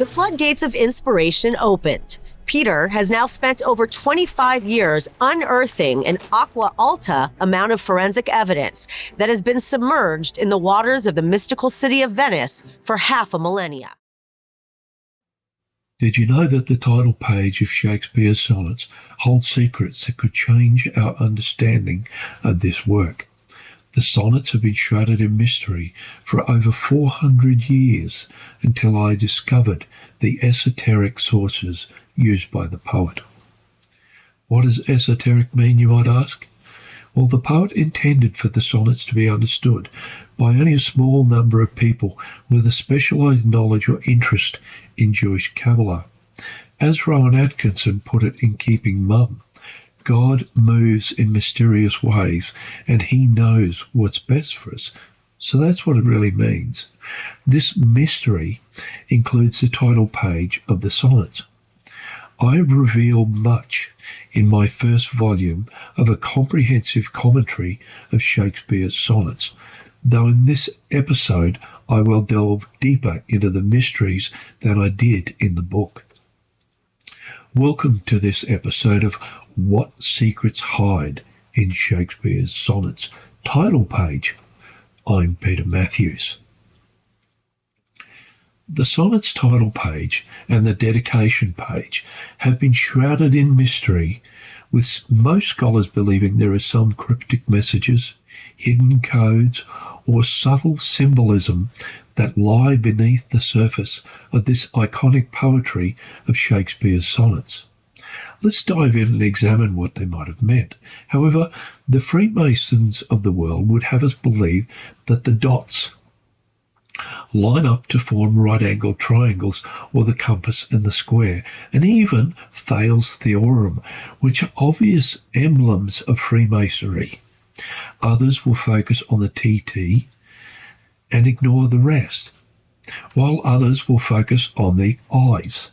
The floodgates of inspiration opened. Peter has now spent over 25 years unearthing an aqua alta amount of forensic evidence that has been submerged in the waters of the mystical city of Venice for half a millennia. Did you know that the title page of Shakespeare's sonnets holds secrets that could change our understanding of this work? The sonnets have been shrouded in mystery for over 400 years until I discovered the esoteric sources used by the poet. What does esoteric mean, you might ask? Well, the poet intended for the sonnets to be understood by only a small number of people with a specialized knowledge or interest in Jewish Kabbalah. As Rowan Atkinson put it in Keeping Mum, God moves in mysterious ways and he knows what's best for us. So that's what it really means. This mystery includes the title page of the sonnets. I have revealed much in my first volume of a comprehensive commentary of Shakespeare's sonnets, though in this episode I will delve deeper into the mysteries than I did in the book. Welcome to this episode of What Secrets Hide in Shakespeare's Sonnets title page. I'm Peter Matthews. The sonnets title page and the dedication page have been shrouded in mystery, with most scholars believing there are some cryptic messages, hidden codes, or subtle symbolism that lie beneath the surface of this iconic poetry of Shakespeare's sonnets. Let's dive in and examine what they might have meant. However, the Freemasons of the world would have us believe that the dots line up to form right-angled triangles, or the compass and the square, and even Thales Theorem, which are obvious emblems of Freemasonry. Others will focus on the TT and ignore the rest, while others will focus on the eyes.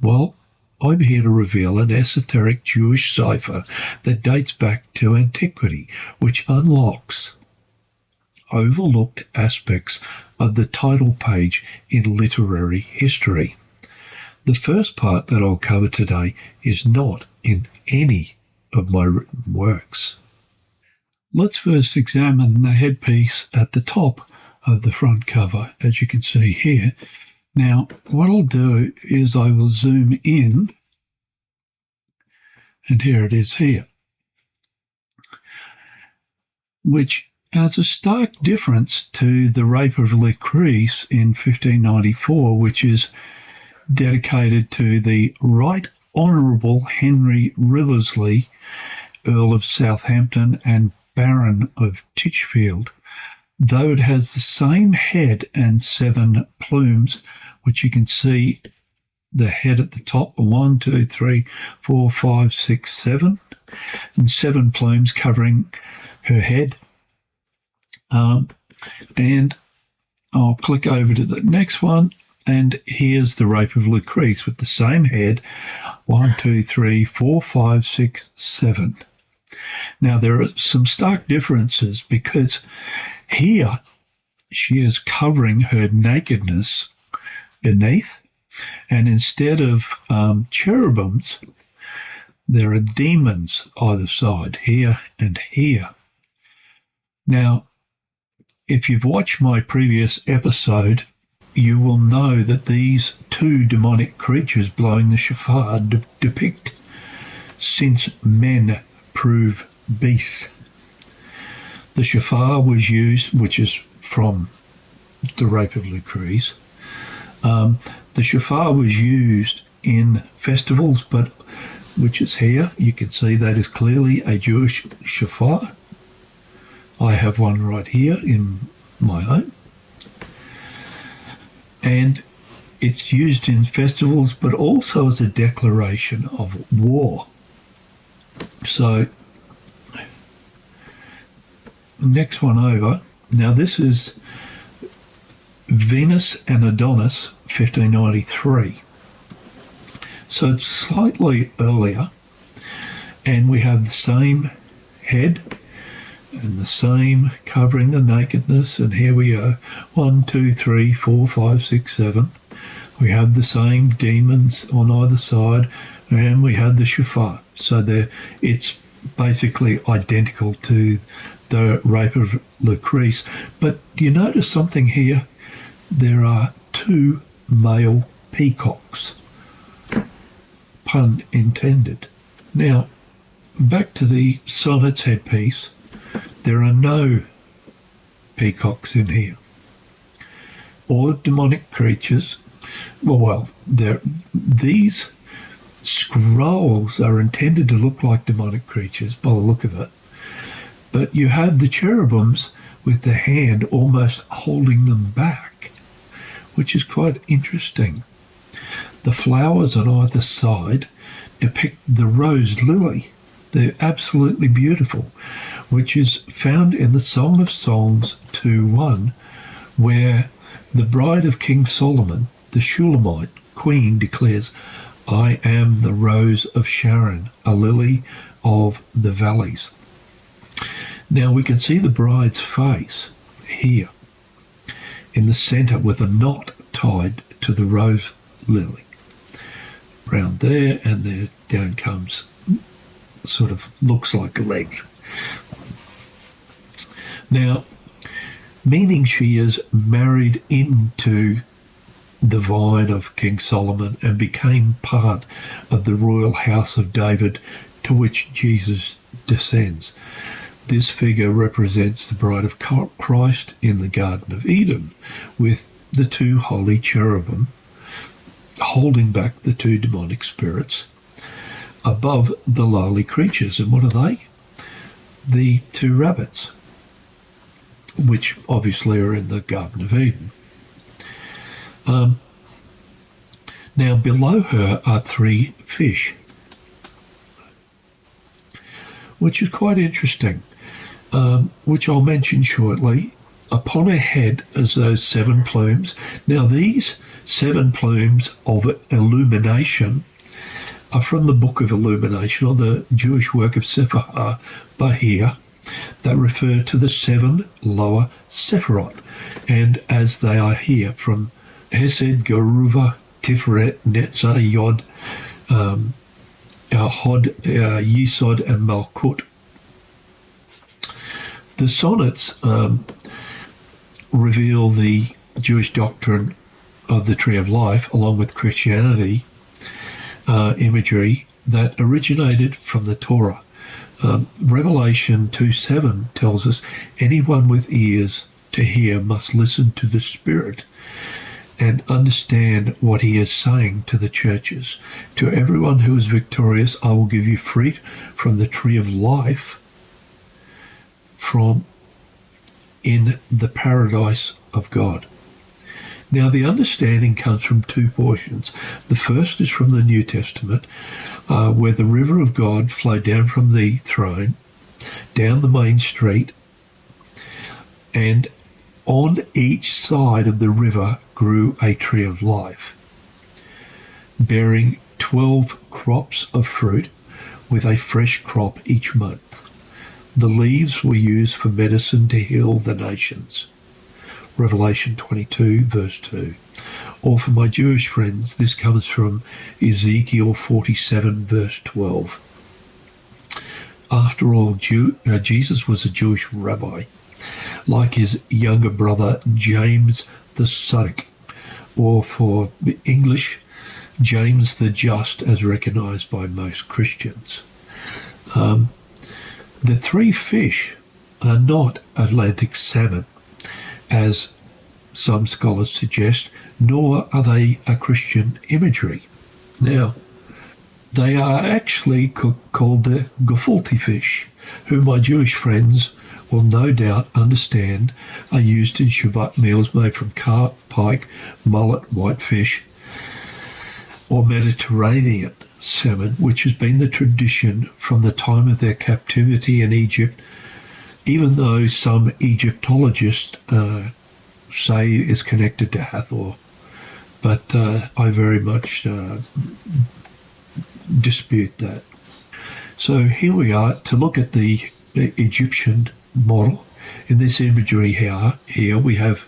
Well, I'm here to reveal an esoteric Jewish cipher that dates back to antiquity, which unlocks overlooked aspects of the title page in literary history. The first part that I'll cover today is not in any of my written works. Let's first examine the headpiece at the top of the front cover, as you can see here. Now, what I'll do is I will zoom in, and here it is here, which has a stark difference to the Rape of Lucrece in 1594, which is dedicated to the Right Honourable Henry Wriothesley, Earl of Southampton and Baron of Titchfield. Though it has the same head and 7 plumes, which you can see the head at the top, 1, 2, 3, 4, 5, 6, 7, and 7 plumes covering her head. And I'll click over to the next one, and here's the Rape of Lucrece with the same head, 1, 2, 3, 4, 5, 6, 7. Now, there are some stark differences because here she is covering her nakedness beneath, and instead of cherubims, there are demons either side, here and here. Now, if you've watched my previous episode, you will know that these 2 demonic creatures blowing the shofar depict since men prove beasts. The shofar was used, which is from the Rape of Lucrece. The shofar was used in festivals, but which is here. You can see that is clearly a Jewish shofar. I have one right here in my home. And it's used in festivals, but also as a declaration of war. So, next one over. Now this is Venus and Adonis, 1593. So it's slightly earlier, and we have the same head and the same covering the nakedness, and here we are, 1, 2, 3, 4, 5, 6, 7. We have the same demons on either side, and we have the shofar. So it's basically identical to the rape of Lucrece. But you notice something here? There are two male peacocks. Pun intended. Now, back to the Sonnets headpiece. There are no peacocks in here. All demonic creatures. Well, these scrolls are intended to look like demonic creatures by the look of it. But you have the cherubims with the hand almost holding them back, which is quite interesting. The flowers on either side depict the rose lily. They're absolutely beautiful, which is found in the Song of Songs 2:1, where the bride of King Solomon, the Shulamite queen, declares, "I am the rose of Sharon, a lily of the valleys." Now we can see the bride's face here in the centre with a knot tied to the rose lily. Round there, and there down comes, sort of looks like legs. Now, meaning she is married into the vine of King Solomon and became part of the royal house of David, to which Jesus descends. This figure represents the bride of Christ in the Garden of Eden, with the two holy cherubim holding back the two demonic spirits above the lowly creatures. And what are they? The two rabbits, which obviously are in the Garden of Eden. Now below her are three fish, which is quite interesting, which I'll mention shortly. Upon her head is those 7 plumes. Now these 7 plumes of illumination are from the Book of Illumination, or the Jewish work of Sefer Bahir, that refer to the 7 lower Sephirot, and as they are here from Hesed, Geruva, Tif'eret, Netzah, Yod, Hod, Yisod, and Malkhut. The sonnets reveal the Jewish doctrine of the Tree of Life, along with Christianity imagery that originated from the Torah. Revelation 2:7 tells us, anyone with ears to hear must listen to the Spirit and understand what he is saying to the churches. To everyone who is victorious, I will give you fruit from the tree of life from in the paradise of God. Now, the understanding comes from 2 portions. The first is from the New Testament, where the river of God flowed down from the throne, down the main street, and on each side of the river grew a tree of life, bearing 12 crops of fruit, with a fresh crop each month. The leaves were used for medicine to heal the nations. Revelation 22, verse 2. Or for my Jewish friends, this comes from Ezekiel 47, verse 12. After all, Jesus was a Jewish rabbi, like his younger brother James the Sadiq, or for English, James the Just, as recognized by most Christians. The 3 fish are not Atlantic salmon, as some scholars suggest, nor are they a Christian imagery. Now, they are actually called the gefilte fish, who my Jewish friends will no doubt understand are used in Shabbat meals made from carp, pike, mullet, whitefish, or Mediterranean salmon, which has been the tradition from the time of their captivity in Egypt, even though some Egyptologists say is connected to Hathor. But I very much dispute that. So here we are to look at the Egyptian model. In this imagery here we have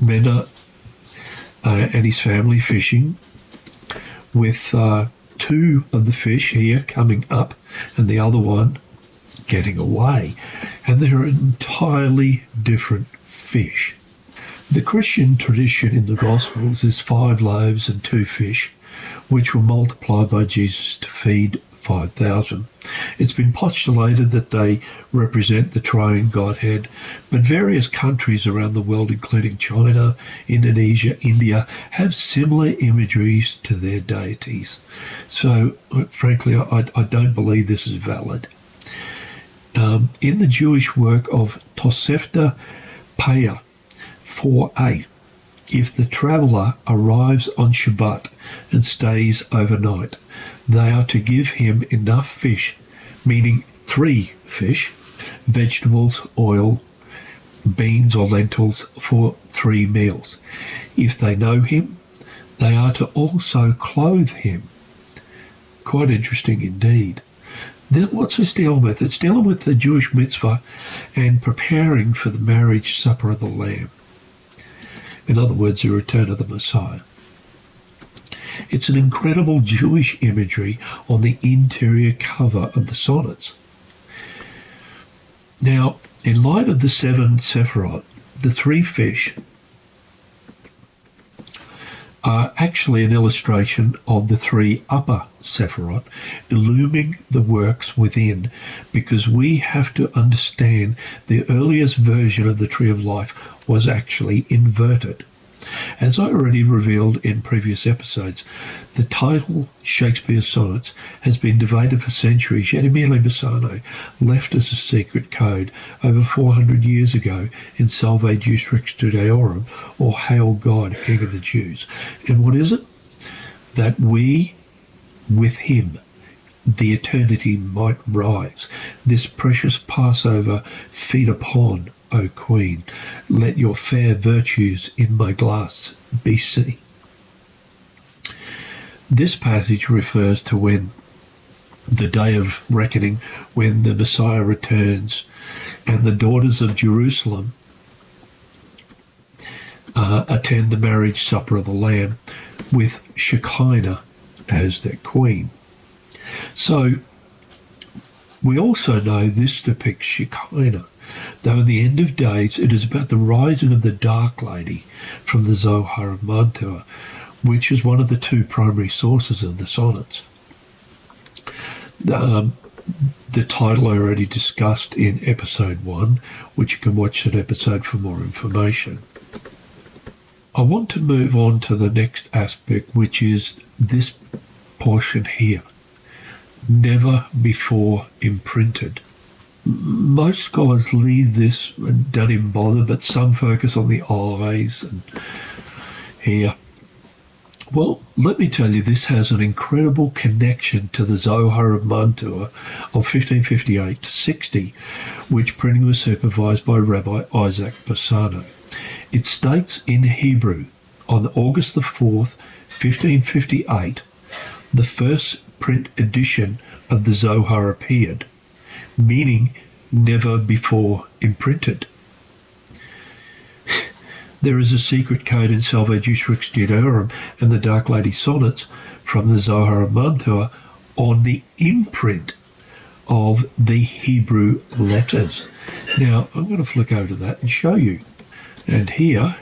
Mena and his family fishing with two of the fish here coming up and the other one getting away. And they're entirely different fish. The Christian tradition in the Gospels is 5 loaves and 2 fish, which were multiplied by Jesus to feed 5,000. It's been postulated that they represent the triune Godhead, but various countries around the world, including China, Indonesia, India, have similar imageries to their deities. So, frankly, I don't believe this is valid. In the Jewish work of Tosefta Paya 4.8, if the traveller arrives on Shabbat and stays overnight, they are to give him enough fish, meaning 3 fish, vegetables, oil, beans or lentils for 3 meals. If they know him, they are to also clothe him. Quite interesting indeed. Then what's this dealing with? It's dealing with the Jewish mitzvah and preparing for the marriage supper of the Lamb. In other words, the return of the Messiah. It's an incredible Jewish imagery on the interior cover of the Sonnets. Now, in light of the 7 Sephirot, the 3 fish are actually an illustration of the 3 upper Sephirot, illumining the works within, because we have to understand the earliest version of the Tree of Life was actually inverted. As I already revealed in previous episodes, the title Shakespeare's Sonnets has been debated for centuries, yet Emilia Bassano left us a secret code over 400 years ago in Salve Deus Rex Judaeorum, or Hail God, King of the Jews. And what is it? That we, with him, the eternity might rise. This precious Passover feed upon, O Queen, let your fair virtues in my glass be seen. This passage refers to when the day of reckoning, when the Messiah returns and the daughters of Jerusalem attend the marriage supper of the Lamb with Shekinah as their queen. So we also know this depicts Shekinah, though in the end of days it is about the rising of the Dark Lady from the Zohar of Mantua, which is one of the 2 primary sources of the Sonnets. The title I already discussed in episode 1, which you can watch that episode for more information. I want to move on to the next aspect, which is this portion here. Never before imprinted. Most scholars leave this and don't even bother, but some focus on the eyes and here. Well, let me tell you, this has an incredible connection to the Zohar of Mantua of 1558 to 60, which printing was supervised by Rabbi Isaac Bassano. It states in Hebrew, on August the 4th, 1558, the first print edition of the Zohar appeared, meaning never before imprinted. There is a secret code in Salve Deus Rex Judaeorum and the Dark Lady Sonnets from the Zohar of Mantua on the imprint of the Hebrew letters. Now, I'm going to flick over to that and show you. And here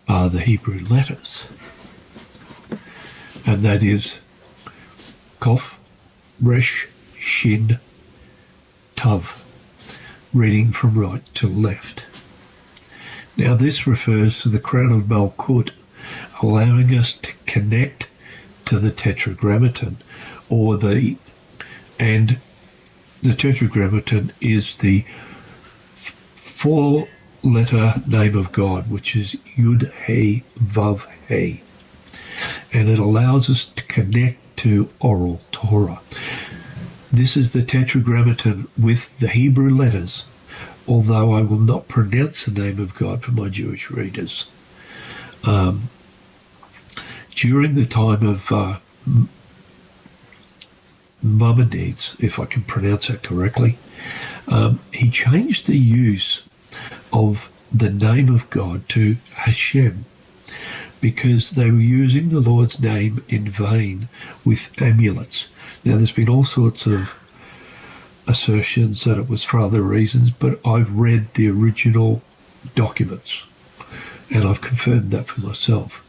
are the Hebrew letters. And that is Kof, Resh, Shin, Tav, reading from right to left. Now this refers to the crown of Malkhut, allowing us to connect to the Tetragrammaton, and the Tetragrammaton is the 4-letter name of God, which is Yud He Vav He, and it allows us to connect to oral Torah. This is the Tetragrammaton with the Hebrew letters, although I will not pronounce the name of God for my Jewish readers. During the time of Maimonides, if I can pronounce that correctly, he changed the use of the name of God to Hashem, because they were using the Lord's name in vain with amulets. Now, there's been all sorts of assertions that it was for other reasons, but I've read the original documents and I've confirmed that for myself.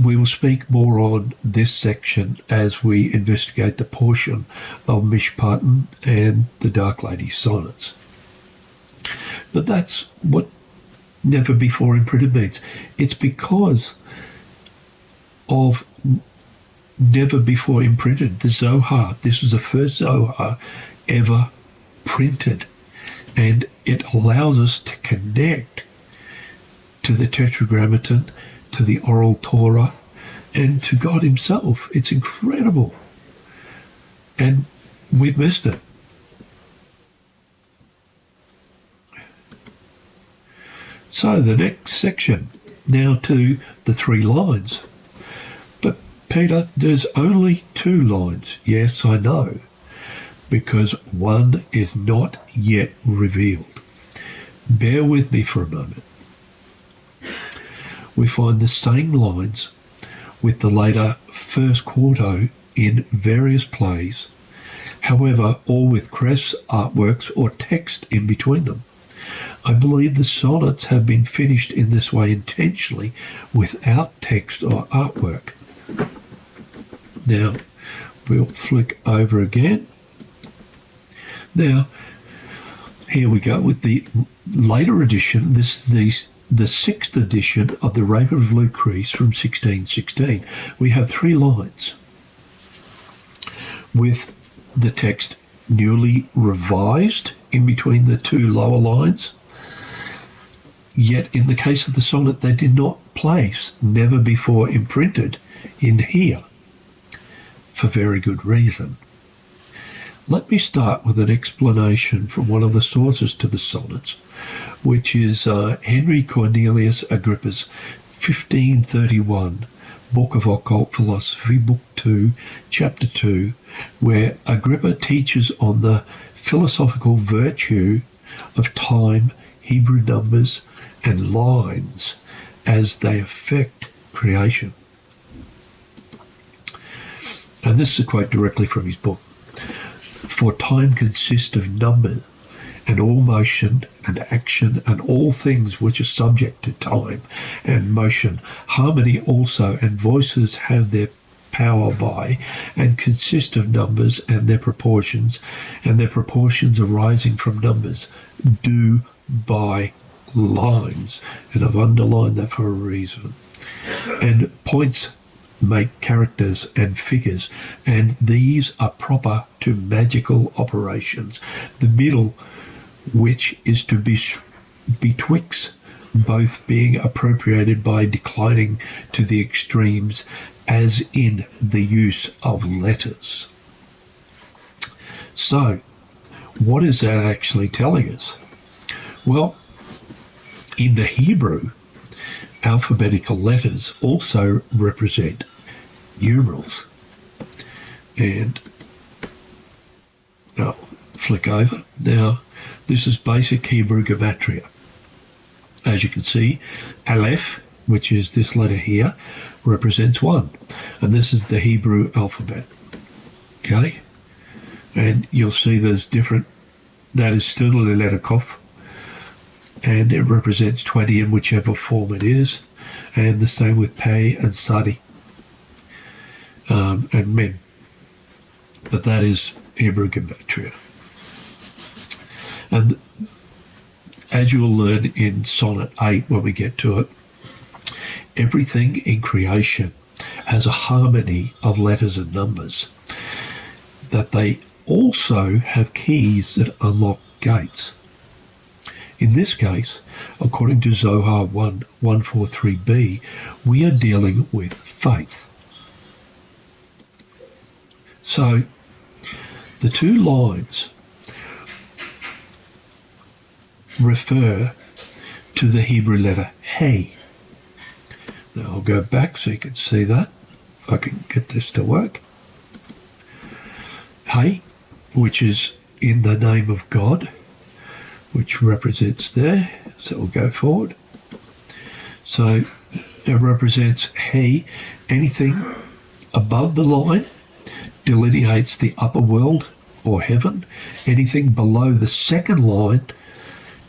We will speak more on this section as we investigate the portion of Mishpatim and the Dark Lady Sonnets. But that's what never before imprinted means. It's because of never before imprinted. The Zohar, this was the first Zohar ever printed, and it allows us to connect to the Tetragrammaton, to the oral Torah, and to God himself. It's incredible. And we've missed it. So the next section, now to the 3 lines. But Peter, there's only 2 lines. Yes, I know, because one is not yet revealed. Bear with me for a moment. We find the same lines with the later first quarto in various plays, however, all with crest artworks or text in between them. I believe the sonnets have been finished in this way intentionally, without text or artwork. Now, we'll flick over again. Now, here we go with the later edition. This is the 6th edition of the Rape of Lucrece from 1616. We have 3 lines with the text newly revised in between the 2 lower lines. Yet in the case of the sonnet, they did not place never before imprinted in here, for very good reason. Let me start with an explanation from one of the sources to the sonnets, which is Henry Cornelius Agrippa's 1531 Book of Occult Philosophy, Book 2, Chapter 2, where Agrippa teaches on the philosophical virtue of time, Hebrew numbers, and lines as they affect creation. And this is a quote directly from his book. For time consists of numbers, and all motion and action and all things which are subject to time and motion, harmony also, and voices have their power by, and consist of numbers and their proportions arising from numbers, do by lines. And I've underlined that for a reason. And points make characters and figures, and these are proper to magical operations. The middle, which is to be betwixt both, being appropriated by declining to the extremes, as in the use of letters. So, what is that actually telling us? Well, in the Hebrew, alphabetical letters also represent numerals. And I'll flick over. Now, this is basic Hebrew gematria. As you can see, Aleph, which is this letter here, represents 1. And this is the Hebrew alphabet. Okay? And you'll see there's different, that is still the letter Kof, and it represents 20 in whichever form it is, and the same with Pei and Sadi, and Mem. But that is Hebrew gematria. And as you will learn in Sonnet 8 when we get to it, everything in creation has a harmony of letters and numbers, that they also have keys that unlock gates. In this case, according to Zohar 143b, we are dealing with faith. So, the 2 lines refer to the Hebrew letter He. Now I'll go back so you can see that, if I can get this to work. He, which is in the name of God, which represents there, so we'll go forward. So it represents He. Anything above the line delineates the upper world or heaven. Anything below the second line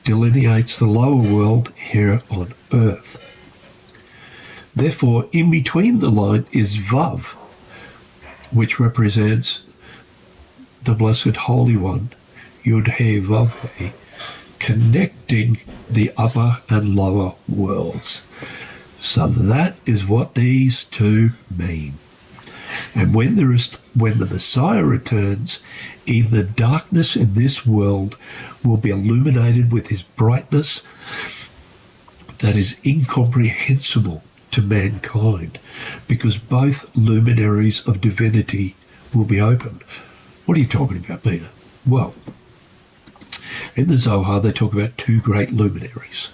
delineates the lower world here on earth. Therefore, in between the line is Vav, which represents the Blessed Holy One, Yud-He Vav-He, connecting the upper and lower worlds. So that is what these two mean. And when the Messiah returns, even the darkness in this world will be illuminated with his brightness that is incomprehensible to mankind, because both luminaries of divinity will be opened. What are you talking about, Peter? Well, in the Zohar they talk about two great luminaries,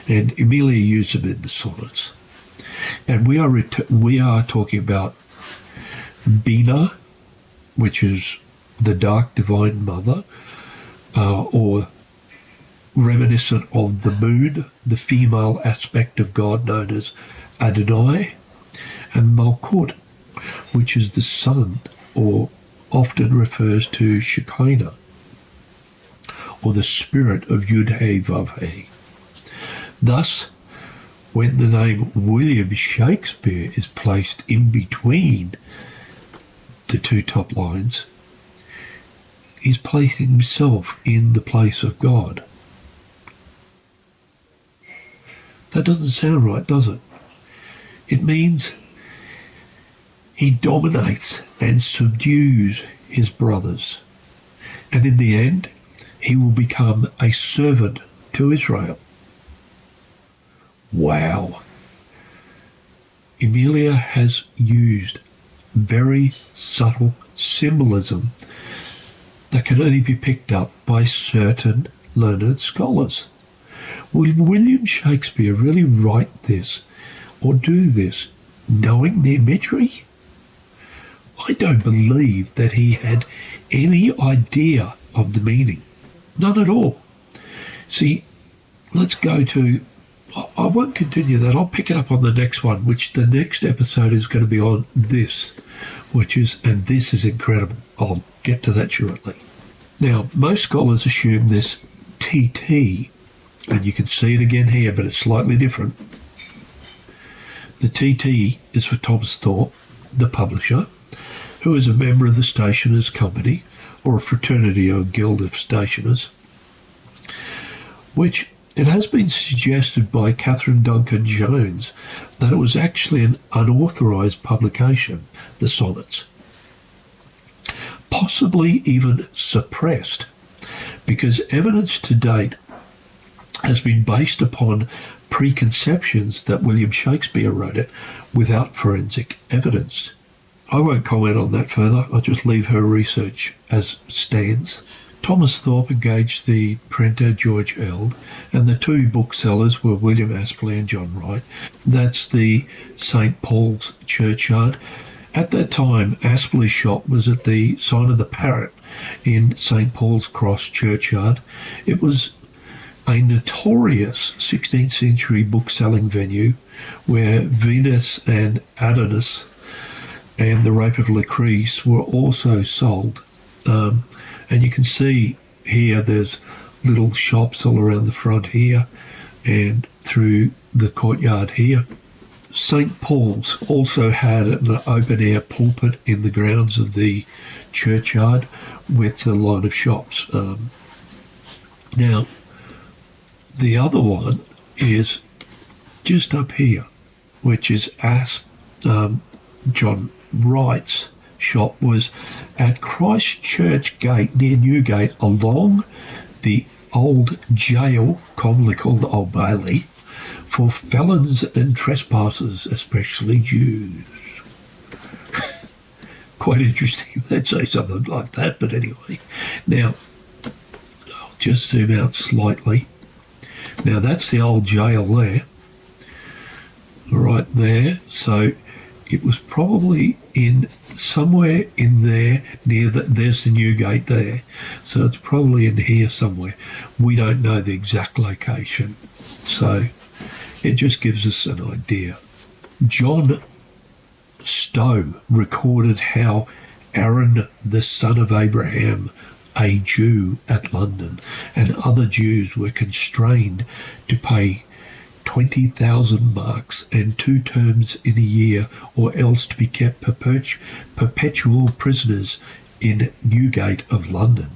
and Emilia used them in the Sonnets. And we are talking about Bina, which is the dark divine mother, or reminiscent of the moon, the female aspect of God known as Adonai, and Malkhut, which is the sun, or often refers to Shekinah, or the spirit of Yud-He Vav-He. Thus, when the name William Shakespeare is placed in between the two top lines, he's placing himself in the place of God. That doesn't sound right, does it? It means he dominates and subdues his brothers, and in the end he will become a servant to Israel. Wow. Emilia has used very subtle symbolism that can only be picked up by certain learned scholars. Will William Shakespeare really write this or do this knowing the imagery? I don't believe that he had any idea of the meaning. None at all. See, let's go to... I won't continue that. I'll pick it up on the next one, which the next episode is going to be on this, and this is incredible. I'll get to that shortly. Now, most scholars assume this T.T., and you can see it again here, but it's slightly different. The T.T. is for Thomas Thorpe, the publisher, who is a member of the Stationers' Company, or a fraternity or guild of stationers, which it has been suggested by Catherine Duncan Jones that it was actually an unauthorised publication, the Sonnets. Possibly even suppressed, because evidence to date has been based upon preconceptions that William Shakespeare wrote it without forensic evidence. I won't comment on that further. I'll just leave her research as stands. Thomas Thorpe engaged the printer George Eld, and the two booksellers were William Aspley and John Wright. That's the St. Paul's Churchyard. At that time, Aspley's shop was at the Sign of the Parrot in St. Paul's Cross Churchyard. It was a notorious 16th century book-selling venue where Venus and Adonis and the Rape of Lucrece were also sold. And you can see here there's little shops all around the front here and through the courtyard here. St. Paul's also had an open-air pulpit in the grounds of the churchyard with a line of shops. Now, the other one is just up here, which is John Wright's shop was at Christ Church Gate near Newgate along the old jail, commonly called the Old Bailey, for felons and trespassers, especially Jews. Quite interesting, they'd say something like that, but anyway. Now, I'll just zoom out slightly. Now, that's the old jail there, right there. So it was probably in somewhere in there near there's the Newgate there. So it's probably in here somewhere. We don't know the exact location. So it just gives us an idea. John Stowe recorded how Aaron, the son of Abraham, a Jew at London, and other Jews were constrained to pay 20,000 marks and 2 terms in a year, or else to be kept perpetual prisoners in Newgate of London,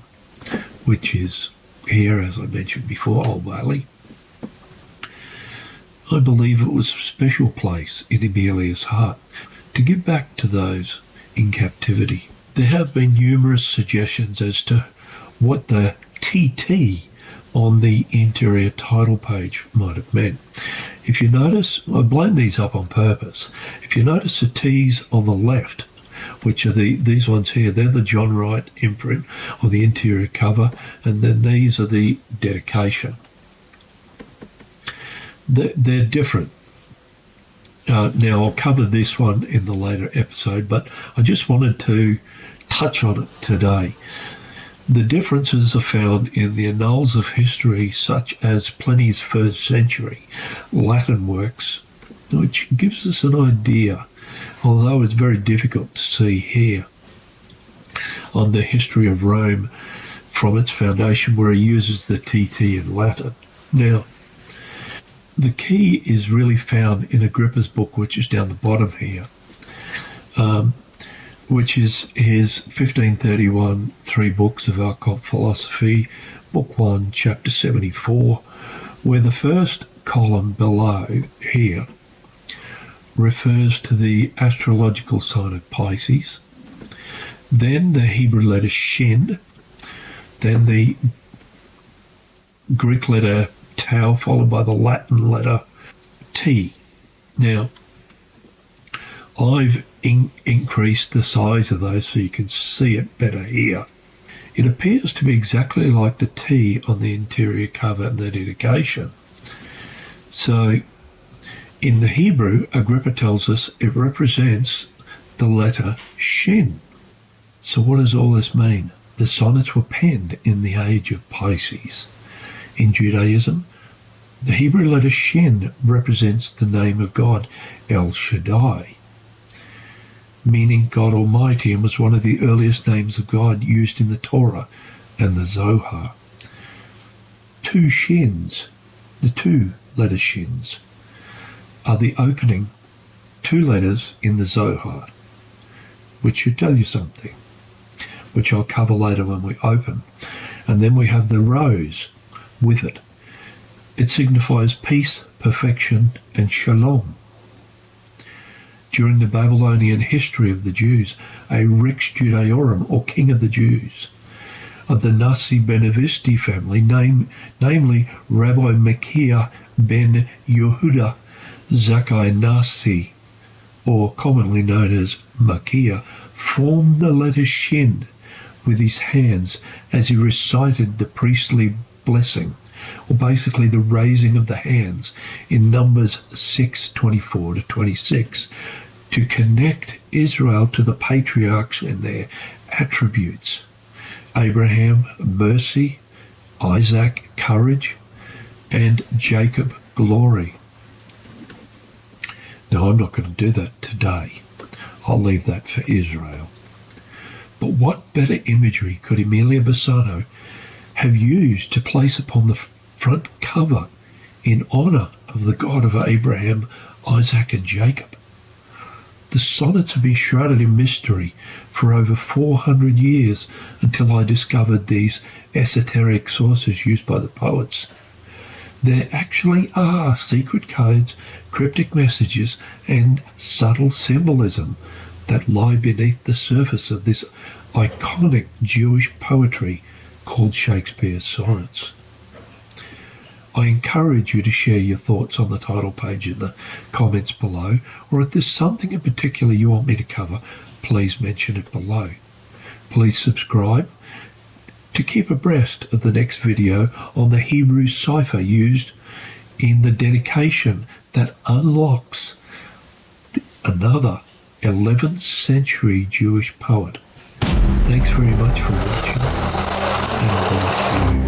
which is here, as I mentioned before, Old Bailey. I believe it was a special place in Emilia's heart to give back to those in captivity. There have been numerous suggestions as to what the TT on the interior title page might have meant. If you notice, I've blown these up on purpose. If you notice the T's on the left, which are these ones here, they're the John Wright imprint or the interior cover, and then these are the dedication. They're different. Now, I'll cover this one in the later episode, but I just wanted to touch on it today. The differences are found in the annals of history, such as Pliny's 1st century Latin works, which gives us an idea, although it's very difficult to see here, on the history of Rome from its foundation, where he uses the TT in Latin. Now, the key is really found in Agrippa's book, which is down the bottom here, which is his 1531 3 books of occult philosophy, book 1, chapter 74, where the first column below here refers to the astrological sign of Pisces, then the Hebrew letter Shin, then the Greek letter Tau, followed by the Latin letter T. Now, I've increased the size of those so you can see it better here. It appears to be exactly like the T on the interior cover and the dedication. So, in the Hebrew, Agrippa tells us it represents the letter Shin. So what does all this mean? The sonnets were penned in the age of Pisces. In Judaism, the Hebrew letter Shin represents the name of God, El Shaddai, meaning God Almighty, and was one of the earliest names of God used in the Torah and the Zohar. 2 shins, the 2 letter shins, are the opening 2 letters in the Zohar, which should tell you something, which I'll cover later when we open. And then we have the rose with it. It signifies peace, perfection, and shalom. During the Babylonian history of the Jews, a Rex Judaeorum, or king of the Jews, of the Nasi Benevisti family, namely Rabbi Machir ben Yehuda Zakkai Nasi, or commonly known as Machir, formed the letter Shin with his hands as he recited the priestly blessing, or basically the raising of the hands, in Numbers 6:24 to 26, to connect Israel to the patriarchs and their attributes: Abraham, mercy; Isaac, courage; and Jacob, glory. Now, I'm not going to do that today. I'll leave that for Israel. But what better imagery could Emilia Bassano have used to place upon the front cover in honour of the God of Abraham, Isaac, and Jacob? The sonnets have been shrouded in mystery for over 400 years until I discovered these esoteric sources used by the poets. There actually are secret codes, cryptic messages, and subtle symbolism that lie beneath the surface of this iconic Jewish poetry called Shakespeare's Sonnets. I encourage you to share your thoughts on the title page in the comments below, or if there's something in particular you want me to cover, please mention it below. Please subscribe to keep abreast of the next video on the Hebrew cipher used in the dedication that unlocks another 11th century Jewish poet. Thanks very much for watching, and I'll see you